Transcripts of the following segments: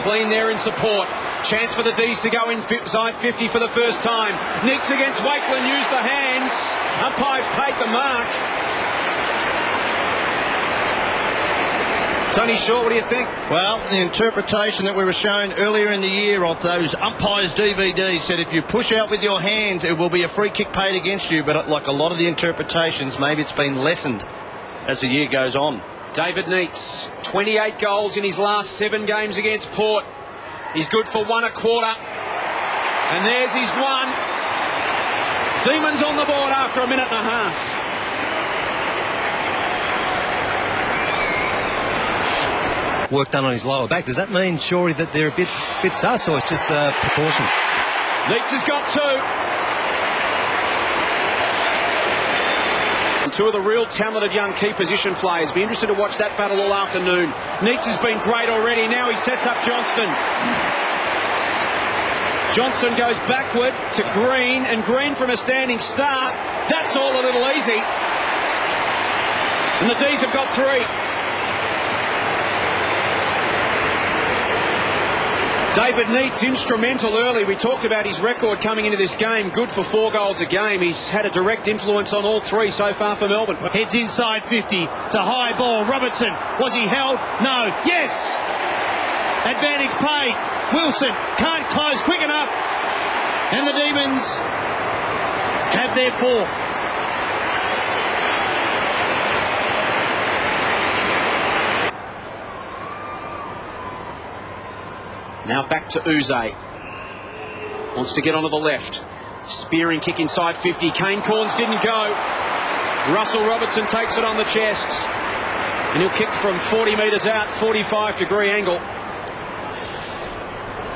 McLean there in support. Chance for the D's to go inside 50 for the first time. Neitz against Wakeland, used the hands. Umpires paid the mark. Tony Shaw, what do you think? Well, the interpretation that we were shown earlier in the year of those umpires' DVDs said if you push out with your hands, it will be a free kick paid against you. But like a lot of the interpretations, maybe it's been lessened as the year goes on. David Neitz, 28 goals in his last 7 games against Port. He's good for 1 1/4. And there's his one. Demons on the board after 1.5 minutes. Work done on his lower back. Does that mean, Shorey, that they're a bit sus, or it's just the precaution? Neitz has got 2. 2 of the real talented young key position players. Be interested to watch that battle all afternoon. Neitz has been great already. Now he sets up Johnston. Johnston goes backward to Green, and Green from a standing start. That's all a little easy. And the D's have got 3. David Neitz instrumental early. We talked about his record coming into this game. Good for 4 goals a game. He's had a direct influence on all 3 so far for Melbourne. Heads inside 50. It's a high ball. Robertson. Was he held? No. Yes! Advantage paid. Wilson can't close quick enough. And the Demons have their 4th. Now back to Uze. Wants to get onto the left. Spearing kick inside 50. Kane Corns didn't go. Russell Robertson takes it on the chest. And he'll kick from 40 metres out, 45-degree angle.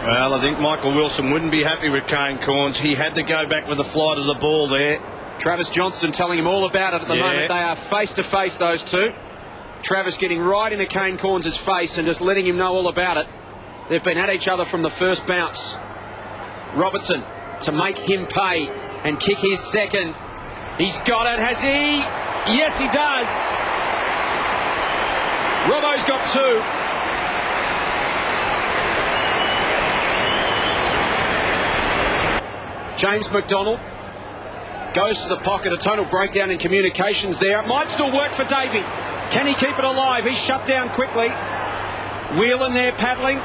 Well, I think Michael Wilson wouldn't be happy with Kane Corns. He had to go back with the flight of the ball there. Travis Johnston telling him all about it at the moment. They are face-to-face, those 2. Travis getting right into Kane Corns' face and just letting him know all about it. They've been at each other from the first bounce. Robertson to make him pay and kick his 2nd. He's got it, has he? Yes, he does. Robbo's got 2. James McDonald goes to the pocket. A total breakdown in communications there. It might still work for Davey. Can he keep it alive? He's shut down quickly. Whelan there paddling.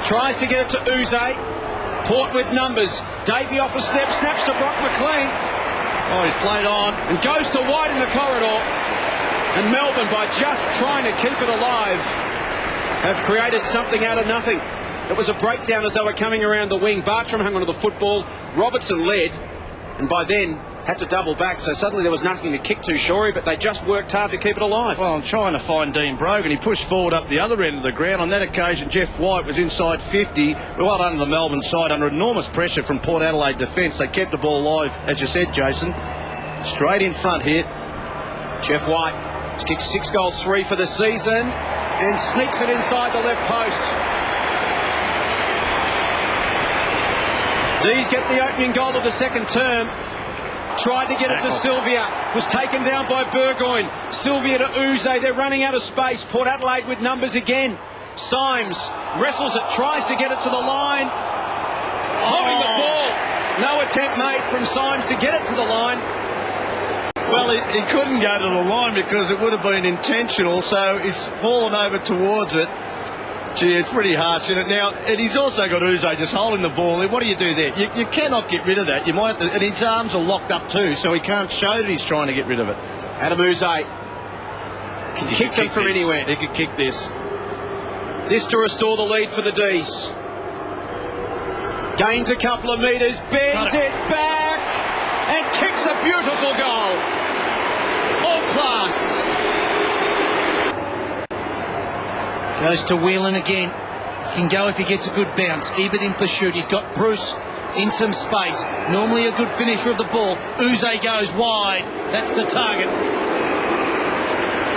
Tries to get it to Uze. Port with numbers. Davey off a snap. Snaps to Brock McLean. Oh, he's played on. And goes to wide in the corridor. And Melbourne, by just trying to keep it alive, have created something out of nothing. It was a breakdown as they were coming around the wing. Bartram hung onto the football. Robertson led. And by then had to double back, so suddenly there was nothing to kick to, Shorey, but they just worked hard to keep it alive. Well, I'm trying to find Dean Brogan. He pushed forward up the other end of the ground. On that occasion, Jeff White was inside 50. Well under the Melbourne side, under enormous pressure from Port Adelaide defence. They kept the ball alive, as you said, Jason. Straight in front here. Jeff White has kicked 6 goals, 3 for the season, and sneaks it inside the left post. D's get the opening goal of the 2nd term. Tried to get it to Sylvia. Was taken down by Burgoyne. Sylvia to Uze. They're running out of space. Port Adelaide with numbers again. Symes wrestles it. Tries to get it to the line. Holding the ball. No attempt made from Symes to get it to the line. Well, he couldn't go to the line because it would have been intentional. So he's fallen over towards it. Gee, it's pretty harsh, isn't it? Now, and he's also got Uze just holding the ball. What do you do there? You cannot get rid of that. You might, and his arms are locked up too, so he can't show that he's trying to get rid of it. Adem Uze can kick them from anywhere. He could kick this. This to restore the lead for the D's. Gains a couple of metres, bends it back, and kicks a beautiful goal. All class. Goes to Whelan again. He can go if he gets a good bounce. Ebert in pursuit. He's got Bruce in some space. Normally a good finisher of the ball. Uze goes wide. That's the target.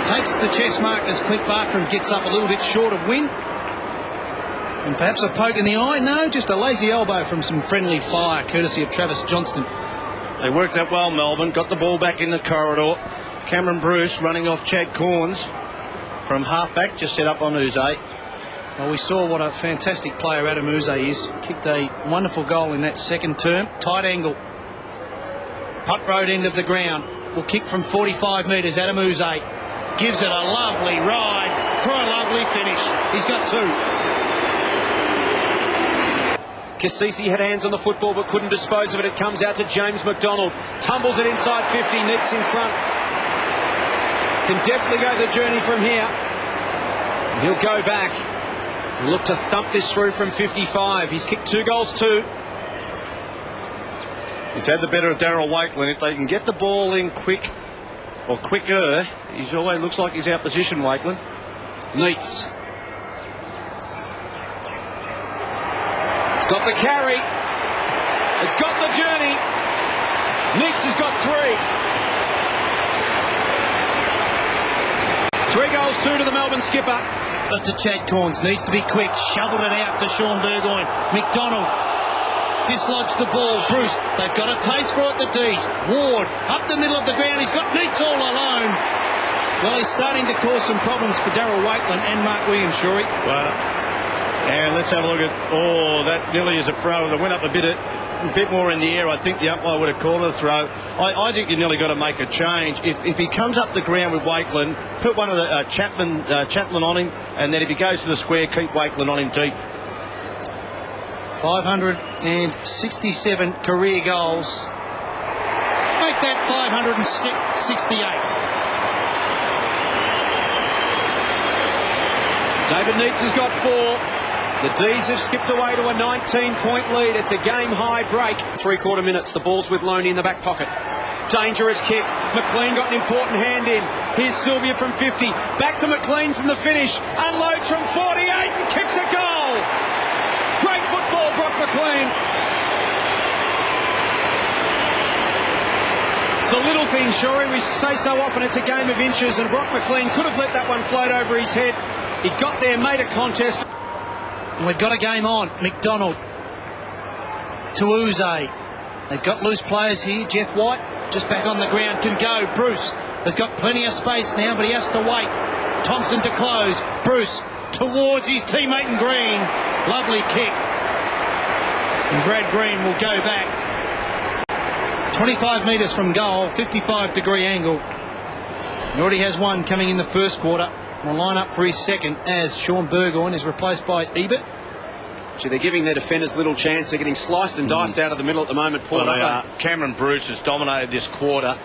Takes the chest mark as Clint Bartram gets up a little bit short of win. And perhaps a poke in the eye. No, just a lazy elbow from some friendly fire, courtesy of Travis Johnston. They worked that well, Melbourne. Got the ball back in the corridor. Cameron Bruce running off Chad Corns from half-back, just set up on Uze. Well, we saw what a fantastic player Adem is. Kicked a wonderful goal in that second term. Tight angle. Putt road end of the ground. Will kick from 45 metres. Adem gives it a lovely ride for a lovely finish. He's got two. Cassisi had hands on the football but couldn't dispose of it. It comes out to James McDonald. Tumbles it inside 50. Neitz in front. Can definitely go the journey from here. He'll go back. Look to thump this through from 55. He's kicked 2 goals too. He's had the better of Daryl Wakelin. If they can get the ball in quick or quicker, he always looks like he's out position, Wakelin. Neitz. It's got the carry. It's got the journey. Neitz has got 3. 3 goals, 2 to the Melbourne skipper. But to Chad Corns, needs to be quick. Shoveled it out to Sean Burgoyne. McDonald dislodged the ball. Bruce, they've got a taste for it, the D's. Ward, up the middle of the ground. He's got Neitz all alone. Well, he's starting to cause some problems for Daryl Wakelin and Mark Williams, Shorey. Well, and let's have a look at... Oh, that nearly is a throw. They went up a bit more in the air. I think the umpire would have called it a throw. I think you nearly got to make a change. If he comes up the ground with Wakelin, put one of the Chaplin on him, and then if he goes to the square, keep Wakelin on him deep. 567 career goals. Make that 568. David Neitz has got 4. The D's have skipped away to a 19-point lead. It's a game-high break. 3/4 minutes. The ball's with Loney in the back pocket. Dangerous kick. McLean got an important hand in. Here's Sylvia from 50. Back to McLean from the finish. Unloads from 48 and kicks a goal. Great football, Brock McLean. It's the little things, Shorey. We say so often it's a game of inches, and Brock McLean could have let that one float over his head. He got there, made a contest. We've got a game on. McDonald to Uze. They've got loose players here. Jeff White just back on the ground, can go. Bruce has got plenty of space now, but he has to wait. Thompson to close. Bruce towards his teammate in Green. Lovely kick. And Brad Green will go back. 25 metres from goal, 55-degree angle. He already has one coming in the first quarter. Will line up for his second as Sean Burgoyne is replaced by Ebert. Gee, they're giving their defenders little chance. They're getting sliced and diced out of the middle at the moment. Well, they are. Cameron Bruce has dominated this quarter,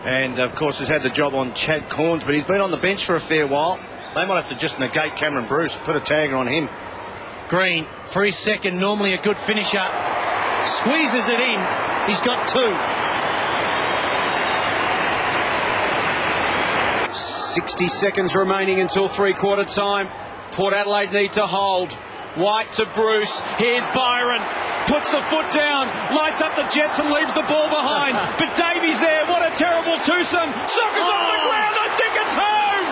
and of course has had the job on Chad Corns, but he's been on the bench for a fair while. They might have to just negate Cameron Bruce, put a tagger on him. Green for his second, normally a good finisher. Squeezes it in. He's got 2. 60 seconds remaining until 3/4 time. Port Adelaide need to hold. White to Bruce. Here's Byron. Puts the foot down. Lights up the Jets and leaves the ball behind. But Davey's there. What a terrible twosome. Soccer's on the ground. I think it's home.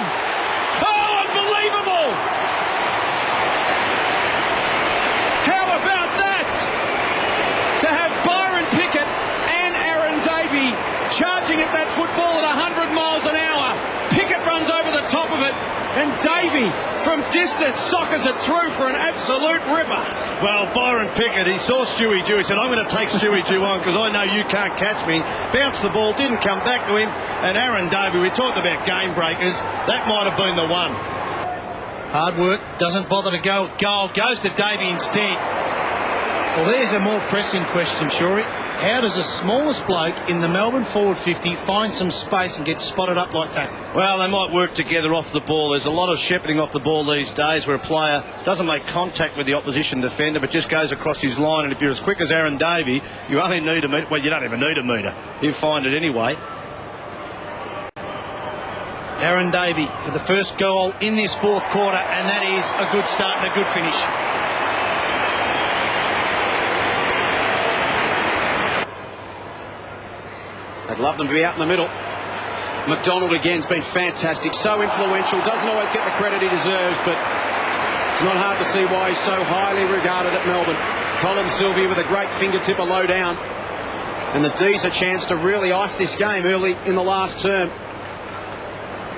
Oh, unbelievable. How about that? To have Byron Pickett and Aaron Davey charging at that football at 100 miles an hour. Pickett runs over the top of it, and Davey from distance soccers it through for an absolute ripper. Well, Byron Pickett, he saw Stewie Dew. He said, I'm going to take Stewie Dew on because I know you can't catch me. Bounced the ball, didn't come back to him. And Aaron Davey, we talked about game breakers. That might have been the one. Hard work, doesn't bother to go. Goal goes to Davey instead. Well, there's a more pressing question, Shorey. How does the smallest bloke in the Melbourne forward 50 find some space and get spotted up like that? Well, they might work together off the ball. There's a lot of shepherding off the ball these days where a player doesn't make contact with the opposition defender but just goes across his line. And if you're as quick as Aaron Davey, you only need a metre. Well, you don't even need a metre. You find it anyway. Aaron Davey for the first goal in this 4th quarter, and that is a good start and a good finish. I'd love them to be out in the middle. McDonald again's been fantastic, so influential, doesn't always get the credit he deserves, but it's not hard to see why he's so highly regarded at Melbourne. Colin Sylvia with a great fingertipper low down, and the D's a chance to really ice this game early in the last term.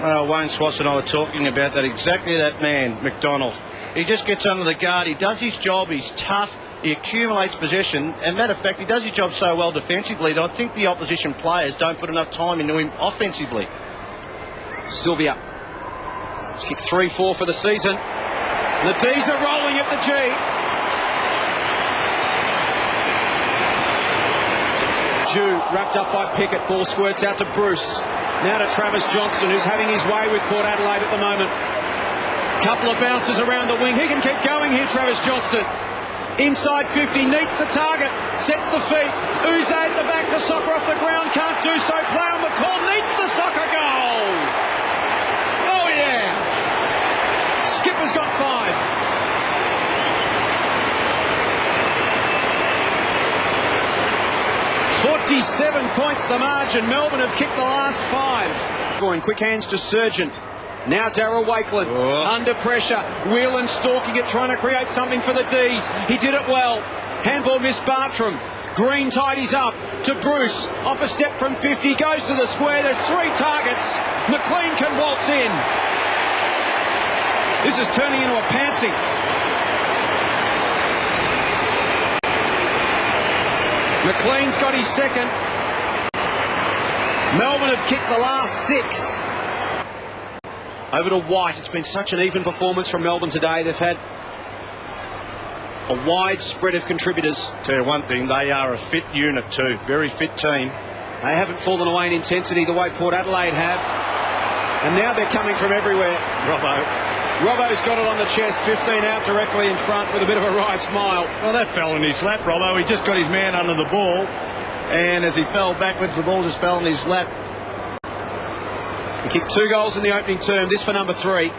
Well, Wayne Swass and I were talking about that, exactly that man, McDonald. He just gets under the guard. He does his job. He's tough. He accumulates possession. And matter of fact, he does his job so well defensively that I think the opposition players don't put enough time into him offensively. Sylvia. He's kicked 3-4 for the season. The D's are rolling at the G. Jew wrapped up by Pickett. Ball squirts out to Bruce. Now to Travis Johnston, who's having his way with Port Adelaide at the moment. Couple of bounces around the wing. He can keep going here, Travis Johnston. Inside 50, Neitz the target, sets the feet. Uze at the back, the soccer off the ground, can't do so. Play on the call, Neitz the soccer goal. Oh yeah. Skipper's got 5. "47 points the margin. Melbourne have kicked the last 5. Going quick hands to Surgeon. Now Darryl Wakeland under pressure. Whelan stalking it, trying to create something for the D's. He did it well. Handball missed Bartram. Green tidies up to Bruce. Off a step from 50, goes to the square. There's 3 targets. McLean can waltz in. This is turning into a pantsing. McLean's got his second. Melbourne have kicked the last 6. Over to White. It's been such an even performance from Melbourne today. They've had a wide spread of contributors. Tell you one thing, they are a fit unit too. Very fit team. They haven't fallen away in intensity the way Port Adelaide have. And now they're coming from everywhere. Robbo's got it on the chest, 15 out directly in front with a bit of a wry smile. Well, that fell in his lap, Robbo. He just got his man under the ball. And as he fell backwards, the ball just fell in his lap. He kicked 2 goals in the opening term, this for number 3.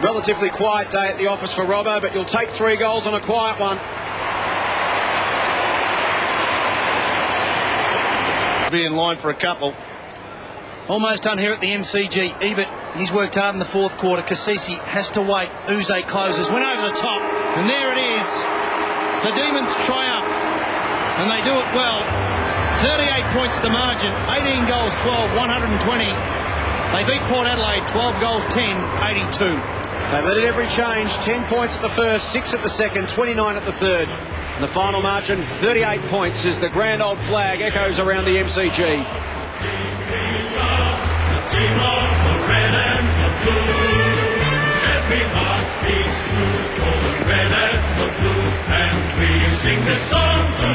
Relatively quiet day at the office for Robbo, but you'll take 3 goals on a quiet one. Be in line for a couple. Almost done here at the MCG. Ebert, he's worked hard in the 4th quarter. Cassisi has to wait. Uze closes, went over the top, and there it is. The Demons triumph, and they do it well. 38 points to the margin, 18 goals, 12, 120. They beat Port Adelaide, 12 goals, 10, 82. They've let it every change. 10 points at the first, 6 at the second, 29 at the third. And the final margin, 38 points, as the grand old flag echoes around the MCG. Team of the red and the blue. Every heart beats true for the red and the blue. And we sing this song to